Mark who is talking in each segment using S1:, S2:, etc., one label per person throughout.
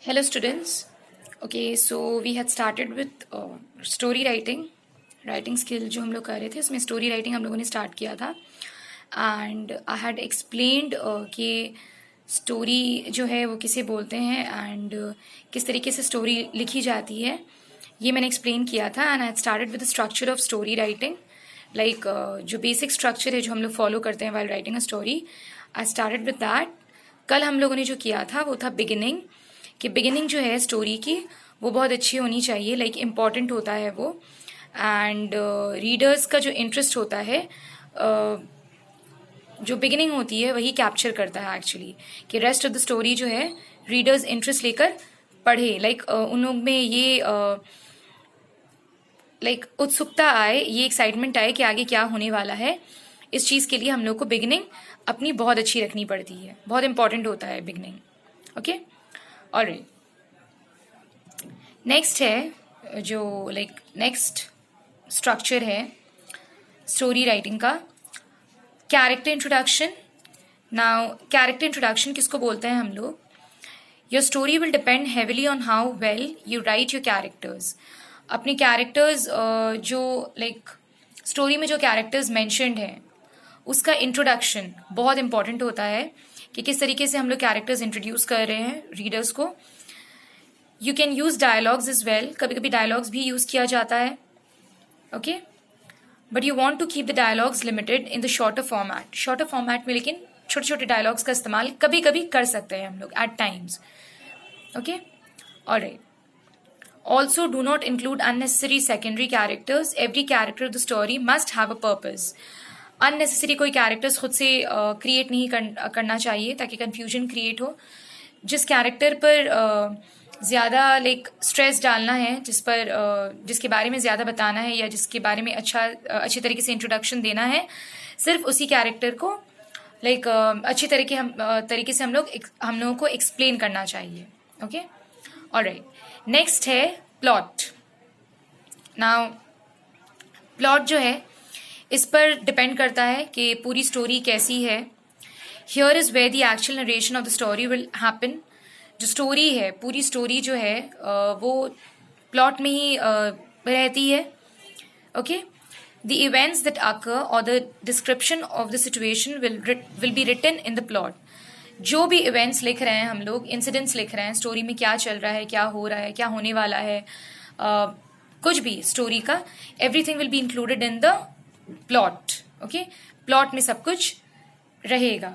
S1: Hello students. Okay, so we had started with story writing skill जो हम लोग कर रहे थे उसमें story writing हम लोगों ने start किया था and I had explained कि story जो है वो किसे बोलते हैं and किस तरीके से story लिखी जाती है ये मैंने explain किया था and I had started with the structure of story writing like जो basic structure है जो हम लोग follow करते हैं while writing a story I started with that. कल हम लोगों ने जो किया था वो था beginning कि बिगिनिंग जो है स्टोरी की वो बहुत अच्छी होनी चाहिए लाइक इम्पॉर्टेंट होता है वो एंड रीडर्स का जो इंटरेस्ट होता है जो बिगिनिंग होती है वही कैप्चर करता है एक्चुअली कि रेस्ट ऑफ द स्टोरी जो है रीडर्स इंटरेस्ट लेकर पढ़े लाइक उन लोग में ये लाइक उत्सुकता आए ये एक्साइटमेंट आए कि आगे क्या होने वाला है इस चीज़ के लिए हम लोग को बिगिनिंग अपनी बहुत अच्छी रखनी पड़ती है बहुत इंपॉर्टेंट होता है बिगिनिंग ओके ऑलराइट नेक्स्ट है जो लाइक नेक्स्ट स्ट्रक्चर है स्टोरी राइटिंग का character introduction now character introduction किसको बोलते हैं हम लोग your story will depend heavily on how well you right your characters अपने कैरेक्टर्स जो लाइक स्टोरी में जो कैरेक्टर्स मैंशनड हैं उसका इंट्रोडक्शन बहुत इंपॉर्टेंट होता है कि किस तरीके से हम लोग कैरेक्टर्स इंट्रोड्यूस कर रहे हैं रीडर्स को you can use dialogues as well कभी कभी डायलॉग्स भी यूज किया जाता है okay but you want to keep the dialogues limited in the shorter format में लेकिन छोटे छोटे डायलॉग्स का इस्तेमाल कभी कभी कर सकते हैं हम लोग at times okay alright also do not include unnecessary secondary characters every character of the story must have a purpose unnecessary कोई कैरेक्टर्स खुद से क्रिएट नहीं करना चाहिए ताकि कन्फ्यूजन क्रिएट हो जिस कैरेक्टर पर ज़्यादा लाइक स्ट्रेस डालना है जिसके बारे में ज़्यादा बताना है या जिसके बारे में अच्छी तरीके से इंट्रोडक्शन देना है सिर्फ उसी कैरेक्टर को लाइक अच्छी तरीके से हम लोगों को एक्सप्लेन करना चाहिए ओके ऑलराइट नेक्स्ट है प्लॉट नाउ प्लॉट जो है इस पर डिपेंड करता है कि पूरी स्टोरी कैसी है here is where the actual narration of the story will happen जो स्टोरी है पूरी स्टोरी जो है वो प्लॉट में ही रहती है okay the events that occur और the description of the situation will be written in the plot जो भी इवेंट्स लिख रहे हैं हम लोग इंसिडेंट्स लिख रहे हैं स्टोरी में क्या चल रहा है क्या हो रहा है क्या होने वाला है कुछ भी स्टोरी का everything will be included in the plot okay plot में सब कुछ रहेगा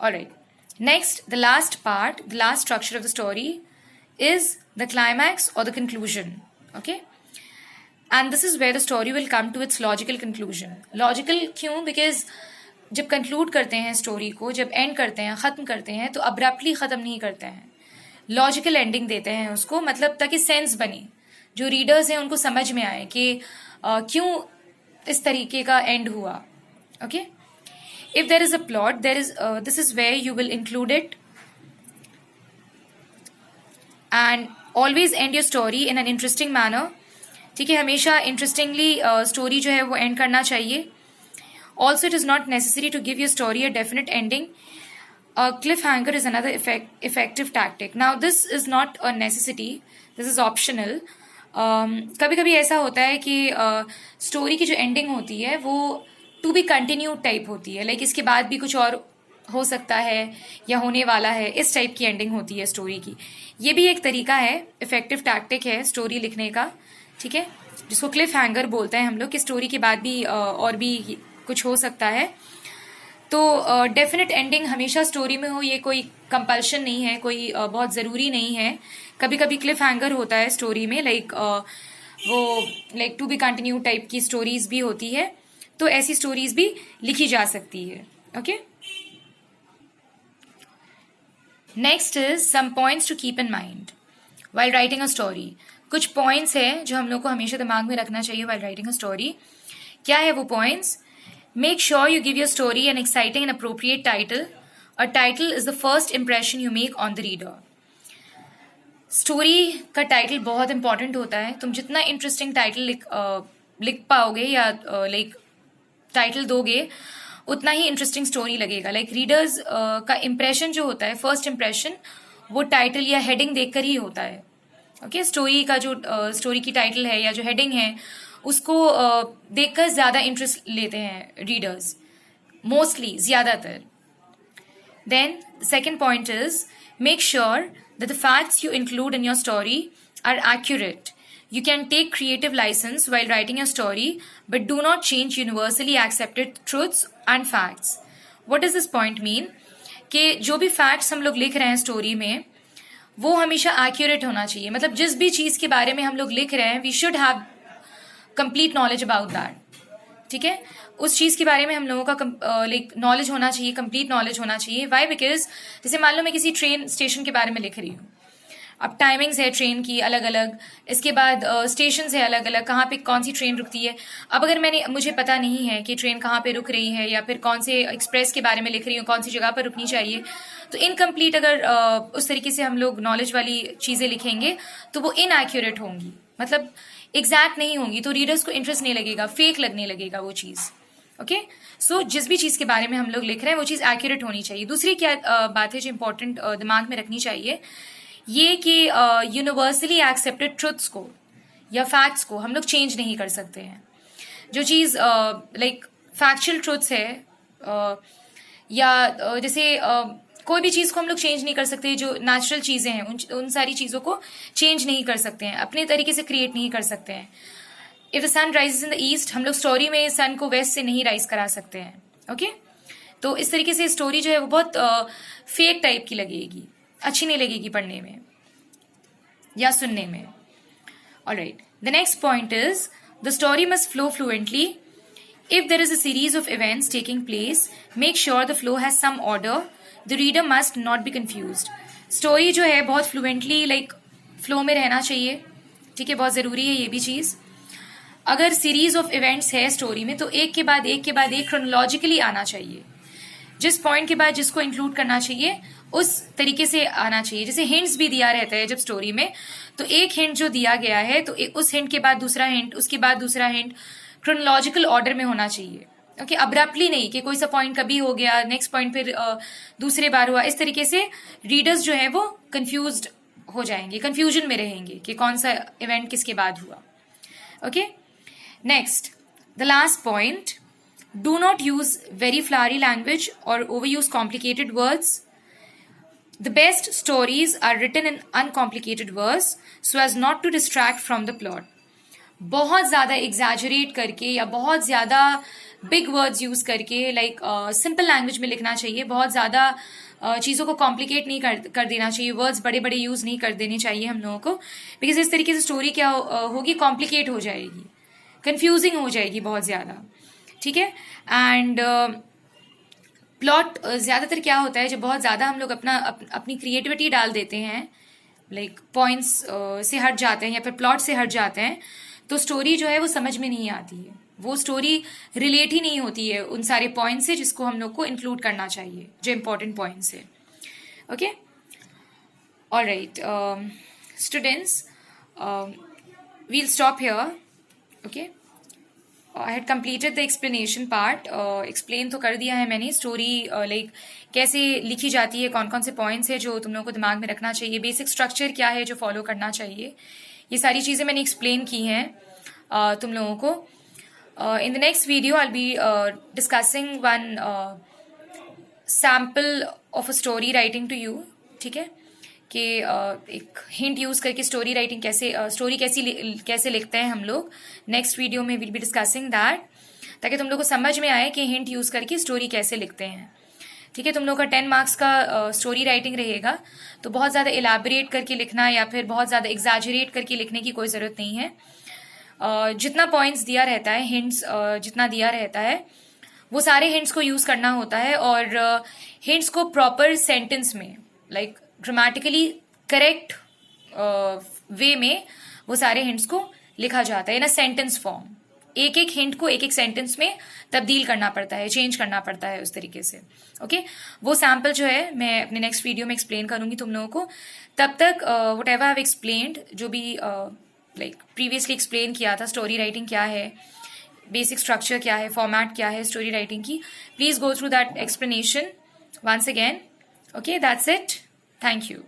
S1: alright next the last part the last structure of the story is the climax और the conclusion okay and this is where the story will come to its logical conclusion logical क्यों because जब conclude करते हैं story को जब and करते हैं ख़त्म करते हैं तो अब्रप्टली ख़त्म नहीं करते हैं लॉजिकल एंडिंग देते हैं उसको मतलब ताकि सेंस बने जो रीडर्स हैं उनको समझ में आए कि क्यों इस तरीके का एंड हुआ okay if there is a plot this is where you will include it and always end your story in an interesting manner ठीक है हमेशा इंटरेस्टिंगली स्टोरी जो है वो एंड करना चाहिए also it is not necessary to give your story a definite ending cliff hanger is another effective tactic now this is not a necessity this is optional कभी कभी ऐसा होता है कि स्टोरी की जो एंडिंग होती है वो टू बी कंटिन्यू टाइप होती है लाइक इसके बाद भी कुछ और हो सकता है या होने वाला है इस टाइप की एंडिंग होती है स्टोरी की ये भी एक तरीका है इफेक्टिव टैक्टिक है स्टोरी लिखने का ठीक है जिसको क्लिफ हैंगर बोलते हैं हम लोग कि स्टोरी के बाद भी और भी कुछ हो सकता है तो डेफिनेट एंडिंग हमेशा स्टोरी में हो ये कोई कंपल्शन नहीं है कोई बहुत ज़रूरी नहीं है कभी कभी क्लिफ हैंगर होता है स्टोरी में लाइक वो like to be continue type की स्टोरीज भी होती है तो ऐसी स्टोरीज भी लिखी जा सकती है okay next is some points to keep in mind while writing a story कुछ पॉइंट्स हैं जो हम लोग को हमेशा दिमाग में रखना चाहिए वाइल राइटिंग अ स्टोरी क्या है वो points Make sure you give your story an exciting and appropriate title. A title is the first impression you make on the reader. Story का टाइटल बहुत इंपॉर्टेंट होता है तुम जितना इंटरेस्टिंग टाइटल लिख पाओगे या लाइक टाइटल दोगे उतना ही इंटरेस्टिंग स्टोरी लगेगा लाइक रीडर्स का इम्प्रेशन जो होता है फर्स्ट इम्प्रेशन वो टाइटल या हेडिंग देखकर ही होता है। ओके, स्टोरी का जो स्टोरी की टाइटल है या जो हेडिंग है उसको देखकर ज़्यादा इंटरेस्ट लेते हैं रीडर्स, मोस्टली, ज़्यादातर। Then, the second point is make sure that the facts you include in your story are accurate. You can take creative license while writing your story, but do not change universally accepted truths and facts. What does this point mean? कि जो भी facts हम लोग लिख रहे हैं story में वो हमेशा accurate होना चाहिए। मतलब जिस भी चीज़ के बारे में हम लोग लिख रहे हैं we should have complete knowledge about that. ठीक है, उस चीज़ के बारे में हम लोगों का लाइक नॉलेज होना चाहिए, कंप्लीट नॉलेज होना चाहिए। वाई? बिकॉज जैसे मान लो मैं किसी ट्रेन स्टेशन के बारे में लिख रही हूँ, अब टाइमिंग्स है ट्रेन की अलग अलग, इसके बाद स्टेशन है अलग अलग, कहाँ पे कौन सी ट्रेन रुकती है। अब अगर मुझे पता नहीं है कि ट्रेन कहाँ पे रुक रही है या फिर कौन से एक्सप्रेस के बारे में लिख रही हूँ, कौन सी जगह पर रुकनी चाहिए, तो इनकम्प्लीट अगर उस तरीके से हम लोग नॉलेज वाली चीज़ें लिखेंगे तो वो इनएक्यूरेट होंगी, मतलब एग्जैक्ट नहीं होंगी, तो रीडर्स को इंटरेस्ट नहीं लगेगा, फेक लगने लगेगा वो चीज़। ओके, सो जिस भी चीज़ के बारे में हम लोग लिख रहे हैं वो चीज़ एक्यूरेट होनी चाहिए। दूसरी क्या बात है जो इंपॉर्टेंट दिमाग में रखनी चाहिए, ये कि यूनिवर्सली एक्सेप्टेड ट्रुथ्स को या फैक्ट्स को हम लोग चेंज नहीं कर सकते हैं। जो चीज़ लाइक फैक्चुअल ट्रुथ्स है या जैसे कोई भी चीज़ को हम लोग चेंज नहीं कर सकते, जो नेचुरल चीज़ें हैं उन सारी चीज़ों को चेंज नहीं कर सकते हैं, अपने तरीके से क्रिएट नहीं कर सकते हैं। If the sun rises in the east, हम लोग स्टोरी में सन को वेस्ट से नहीं राइज करा सकते हैं। ओके, तो इस तरीके से स्टोरी जो है वो बहुत फेक टाइप की लगेगी, अच्छी नहीं लगेगी पढ़ने में या सुनने में। Alright, the next point is the story must flow fluently. If there is a series of events taking place, make sure the flow has some order, the reader must not be confused. Story जो है बहुत fluently like flow में रहना चाहिए, ठीक है, बहुत ज़रूरी है ये भी चीज़। अगर सीरीज ऑफ इवेंट्स है स्टोरी में तो एक के बाद एक क्रोनोलॉजिकली आना चाहिए, जिस पॉइंट के बाद जिसको इंक्लूड करना चाहिए उस तरीके से आना चाहिए। जैसे हिंट्स भी दिया रहता है जब स्टोरी में, तो एक हिंट जो दिया गया है तो उस हिंट के बाद दूसरा हिंट, उसके बाद दूसरा हिंट, क्रोनोलॉजिकल ऑर्डर में होना चाहिए। ओके, अब्रप्टली नहीं कि कोई सा पॉइंट कभी हो गया, नेक्स्ट पॉइंट फिर दूसरे बार हुआ, इस तरीके से रीडर्स जो है वो कंफ्यूज्ड हो जाएंगे, कंफ्यूजन में रहेंगे कि कौन सा इवेंट किसके बाद हुआ। Okay, next, the last point, do not use very flowery language or overuse complicated words. The best stories are written in uncomplicated words so as not to distract from the plot. बहुत ज़्यादा exaggerate करके या बहुत ज़्यादा big words use करके like simple language में लिखना चाहिए, बहुत ज़्यादा चीज़ों को कॉम्प्लिकेट नहीं कर देना चाहिए, वर्ड्स बड़े बड़े यूज़ नहीं कर देने चाहिए हम लोगों को, बिकॉज इस तरीके से स्टोरी क्या होगी, कॉम्प्लिकेट हो जाएगी, कंफ्यूजिंग हो जाएगी बहुत ज़्यादा। ठीक है, एंड प्लॉट ज़्यादातर क्या होता है जब बहुत ज़्यादा हम लोग अपनी क्रिएटिविटी डाल देते हैं, लाइक पॉइंट्स से हट जाते हैं या फिर प्लॉट से हट जाते हैं, तो स्टोरी जो है वो समझ में नहीं आती है, वो स्टोरी रिलेट ही नहीं होती है उन सारे पॉइंट्स से जिसको हम लोग को इंक्लूड करना चाहिए, जो इम्पोर्टेंट पॉइंट्स है। Okay, alright students, we'll stop here. Okay, I had completed the explanation part. Explain तो कर दिया है मैंने स्टोरी लाइक कैसे लिखी जाती है, कौन कौन से पॉइंट्स है जो तुम लोगों को दिमाग में रखना चाहिए, बेसिक स्ट्रक्चर क्या है जो फॉलो करना चाहिए, ये सारी चीज़ें मैंने एक्सप्लेन की हैं तुम लोगों को। In the next video I will be discussing one sample of a story writing to you. ठीक है, कि एक हिंट यूज़ करके स्टोरी राइटिंग स्टोरी कैसे लिखते हैं हम लोग। नेक्स्ट वीडियो में विल बी डिस्कसिंग दैट, ताकि तुम लोग को समझ में आए कि हिंट यूज़ करके स्टोरी कैसे लिखते हैं। ठीक है, तुम लोग का 10 मार्क्स का स्टोरी राइटिंग रहेगा, तो बहुत ज़्यादा इलाबरेट करके लिखना या फिर बहुत ज़्यादा एग्जैजरेट करके लिखने की कोई ज़रूरत नहीं है। जितना पॉइंट्स दिया रहता है, हिंट्स जितना दिया रहता है, वो सारे हिंट्स को यूज़ करना होता है, और हिंट्स को प्रॉपर सेंटेंस में लाइक ग्रामेटिकली करेक्ट वे में वो सारे हिंट्स को लिखा जाता है इन अ सेंटेंस फॉर्म। एक एक हिंट को एक एक सेंटेंस में तब्दील करना पड़ता है, चेंज करना पड़ता है उस तरीके से। ओके, वो सैम्पल जो है मैं अपने नेक्स्ट वीडियो में एक्सप्लेन करूंगी तुम लोगों को। तब तक what ever I have explained, जो भी लाइक प्रीवियसली एक्सप्लेन किया था, स्टोरी राइटिंग क्या है, बेसिक स्ट्रक्चर क्या है, फॉर्मेट क्या है स्टोरी राइटिंग की, please go through that explanation once again. Okay, that's it, thank you.